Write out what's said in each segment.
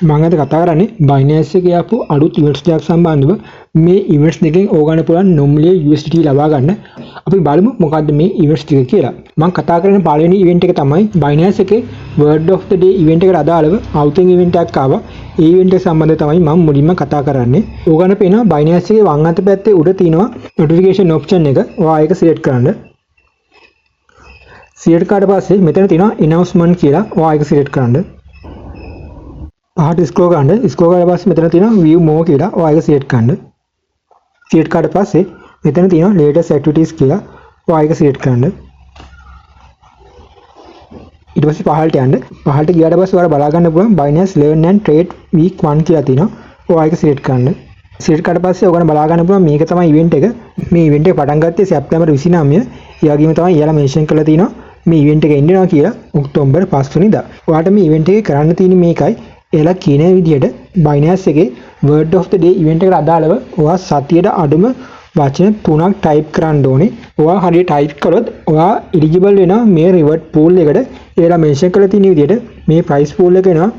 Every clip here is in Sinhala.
මම අද කතා කරන්නේ Binance එකේ ආපු අලුත් ඉවෙන්ට්ස් දෙකක් සම්බන්ධව මේ ඉවෙන්ට්ස් දෙකෙන් ඕගන්න පුළුවන් නොමිලේ USDT ලබා ගන්න. අපි බලමු මොකද්ද මේ ඉවෙන්ට්ස් ටික කියලා. මම කතා කරන පළවෙනි ඉවෙන්ට් එක තමයි Binance එකේ Word of the Day event එකට අදාළව outing ඉවෙන්ට් එකක් ආවා. ඒ ඉවෙන්ට් එක සම්බන්ධව තමයි මම මුලින්ම කතා කරන්නේ. ඕගන්න පේනවා Binance එකේ වම් අත පැත්තේ උඩ තියෙනවා notification option එක. ඔයා ඒක select කරන්න. select කරාට පස්සේ මෙතන තියෙනවා announcement කියලා. ඔයා ඒක select කරන්න. පහට ස්ක්‍රෝල් කරන්න. ස්ක්‍රෝල් කරලා පස්සේ මෙතන තියෙනවා view more කියලා. ඔයා ඒක select කරන්න. select කරාට පස්සේ මෙතන තියෙනවා latest activities කියලා. ඔයා ඒක select කරන්න. ඊට පස්සේ පහළට යන්න. පහළට ගියාට පස්සේ ඔයාලා බලා ගන්න පුළුවන් Binance Learn and Trade Week 1 කියලා තියෙනවා. ඔයා ඒක select කරන්න. select කරාට පස්සේ ඔයගොල්ලෝ බලා ගන්න පුළුවන් මේක තමයි event එක. මේ event එක පටන් ගත්තේ සැප්තැම්බර් 29. ඒ වගේම තමයි ඊළඟ mention කරලා තියෙනවා මේ event එක එන්නවා කියලා ඔක්තෝබර් 5 වෙනිදා. ඔයාලට මේ event එකේ කරන්න තියෙන්නේ මේකයි. එලා කියන විදිහට Binance එකේ Word of the Day event එකට අදාළව ඔයා සතියට අඩුම වචන 3ක් type කරන්න ඕනේ. ඔයා හරියට type කළොත් ඔයා eligible වෙනවා මේ reward pool එකට. එලා mention කරලා තියෙන විදිහට මේ price pool එක එනවා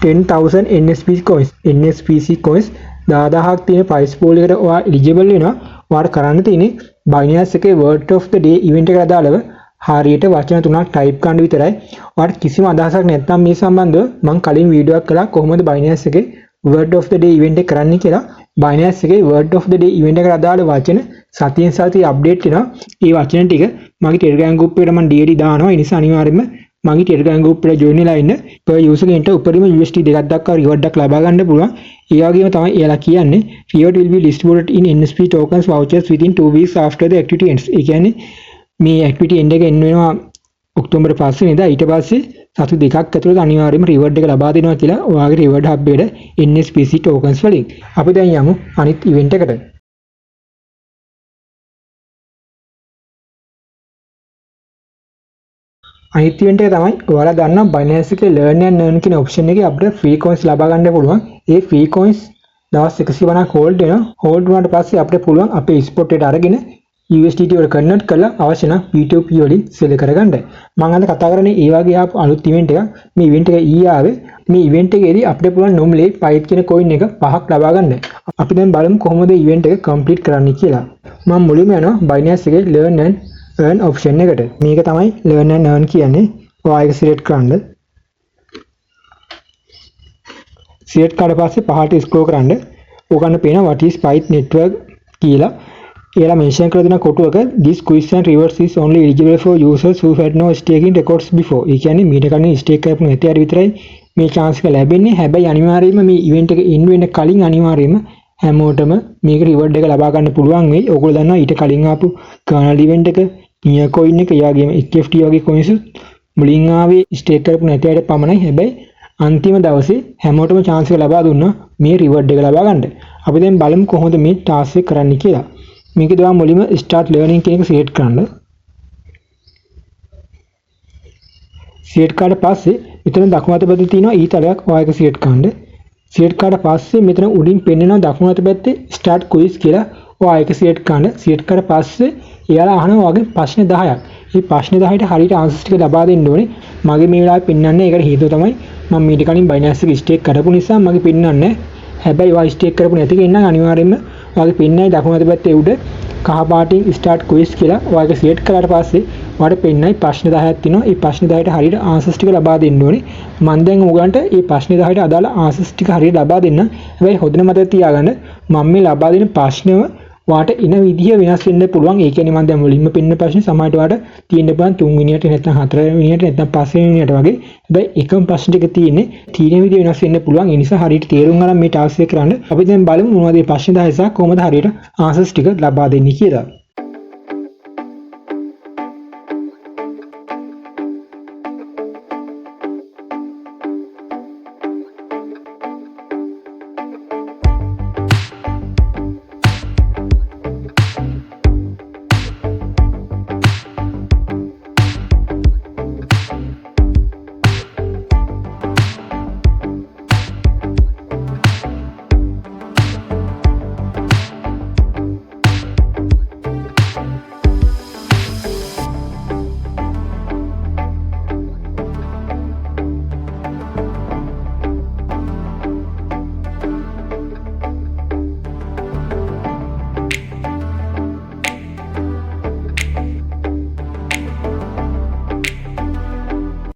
10000 NSPC coins. NSPC coins 10000ක් තියෙන price pool එකට ඔයා eligible වෙනවා. ඔයාට කරන්න තියෙන්නේ Binance එකේ Word of the Day event එකට අදාළව හරියට වචන 3ක් type කරන්න විතරයි. ඔයාලට කිසිම අදහසක් නැත්නම් මේ සම්බන්ධව මම කලින් වීඩියෝ එකක් කළා කොහොමද Binance එකේ Word of the Day event එක කරන්නේ කියලා. Binance එකේ Word of the Day event එකට අදාළ වචන සතියෙන් සතිය අප්ඩේට් වෙනවා. ඒ වචන ටික මගේ Telegram group එකට මම daily දානවා. ඒ නිසා අනිවාර්යයෙන්ම මගේ Telegram group එකට join වෙලා ඉන්න. per user ගෙන්ට උපරිම USD 2ක් දක්වා reward එකක් ලබා ගන්න පුළුවන්. ඒ වගේම තමයි එයාලා කියන්නේ reward will be distributed in NSP tokens vouchers within 2 weeks after the activity ends. ඒ කියන්නේ මේ ඇක්ටිවිටි එන්ඩ් එක එන්න වෙනවා ඔක්තෝබර් 5 වෙනිදා. ඊට පස්සේ සති දෙකක් ඇතුළත අනිවාර්යයෙන්ම රිවර්ඩ් එක ලබා දෙනවා කියලා ඔයාගේ රිවර්ඩ් හබ් එකට NSPC tokens වලින්. අපි දැන් යමු අනිත් ඉවෙන්ට් එකට. අනිත් ඉවෙන්ට් එක තමයි ඔයාලා දන්නා Binance එකේ Learn and Earn කියන ඔප්ෂන් එකේ අපිට free coins ලබා ගන්න පුළුවන්. ඒ free coins දවස් 150ක් හෝල්ඩ් වෙනවා. හෝල්ඩ් වුණාට පස්සේ අපිට පුළුවන් අපේ ස්පොට් එකට අරගෙන USDT වල කන්වර්ට් කරලා අවශ්‍ය නම් P2P වලින් සෙල් කරගන්න. මම අද කතා කරන්නේ ඒ වගේ ආපු අලුත් ඉවෙන්ට් එකක්. මේ ඉවෙන්ට් එක ඊයේ ආවේ. මේ ඉවෙන්ට් එකේදී අපිට පුළුවන් නොමිලේ පයිට් කියන coin එක 5ක් ලබා ගන්න. අපි දැන් බලමු කොහොමද ඉවෙන්ට් එක කම්ප්ලීට් කරන්නේ කියලා. මම මුලින්ම යනවා Binance එකේ Learn and Earn option එකට. මේක තමයි Learn and Earn කියන්නේ. ඔයා ඒක select කරන්න. select කරලා පස්සේ පහට scroll කරන්න. ඕගන්න පේන what is Pyth network කියලා. එයාලා mention කරලා දෙන කොටුවක this quiz and rewards is only eligible for users who had no staking records before. ඒ කියන්නේ මීට කලින් stake කරපු නැති අය විතරයි මේ chance එක ලැබෙන්නේ. හැබැයි අනිවාර්යයෙන්ම මේ event එක end වෙන්න කලින් අනිවාර්යයෙන්ම හැමෝටම මේක reward එක ලබා ගන්න පුළුවන් වෙයි. ඔයගොල්ලෝ දන්නවා ඊට කලින් ආපු kernel event එක, Nia coin එක, ඒ වගේම XFT වගේ coins මුලින් ආවේ stake කරපු නැති අයට පමණයි. හැබැයි අන්තිම දවසේ හැමෝටම chance එක ලබා දුන්නා මේ reward එක ලබා ගන්න. අපි දැන් බලමු කොහොමද මේ task එක කරන්නේ කියලා. මේක දවා මුලින්ම start learning කියන එක select කරන්න. select කරලා පස්සේ මෙතන දකුණු අත පැත්තේ තියෙනවා ඊතලයක්. ඔයා ඒක select කරන්න. select කරලා පස්සේ මෙතන උඩින් පෙන්නනවා දකුණු අත පැත්තේ start quiz කියලා. ඔයා ඒක select කරන්න. select කරලා පස්සේ එයාලා අහනවා වගේ ප්‍රශ්න 10ක්. මේ ප්‍රශ්න 10ට හරියට answers ටික ලබා දෙන්න ඕනේ. මගේ මේ වෙලාවේ පෙන්වන්නේ ඒකට හේතුව තමයි මම ඊට කලින් Binance එකේ stake කරපු නිසා මගේ පෙන්වන්නේ නැහැ. හැබැයි ඔයා stake කරපු නැති කෙනා නම් අනිවාර්යයෙන්ම ඔයාගේ පෙන්නයි දකුණු අත පැත්තේ උඩ කහ පාටින් start quiz කියලා ඔයාගේ select කරාට පස්සේ ඔයාලට පෙන්නයි ප්‍රශ්න 10ක් තියෙනවා. ඒ ප්‍රශ්න 10ට හරියට answers ටික ලබා දෙන්න ඕනේ. මම දැන් ඔයගලන්ට මේ ප්‍රශ්න 10ට අදාළ answers ටික හරියට ලබා දෙන්න. හැබැයි හොඳට මතක තියාගන්න මම මේ ලබා දෙන ප්‍රශ්නව ඔයාට එන විදිය වෙනස් වෙන්න පුළුවන්. ඒ කියන්නේ මම දැන් මුලින්ම පෙන්න ප්‍රශ්නේ සමහරට ඔයාට තියෙන්න පුළුවන් 3 වෙනියට නැත්නම් 4 වෙනියට නැත්නම් 5 වෙනියට වගේ. හැබැයි එකම ප්‍රශ්න ටික තියෙන්නේ තියෙන විදිය වෙනස් වෙන්න පුළුවන්. ඒ නිසා හරියට තේරුම් ගන්න මේ ටාස්ක් එක කරන්න. අපි දැන් බලමු මොනවද මේ ප්‍රශ්න 10 සහ කොහොමද හරියට answers ටික ලබා දෙන්නේ කියලා.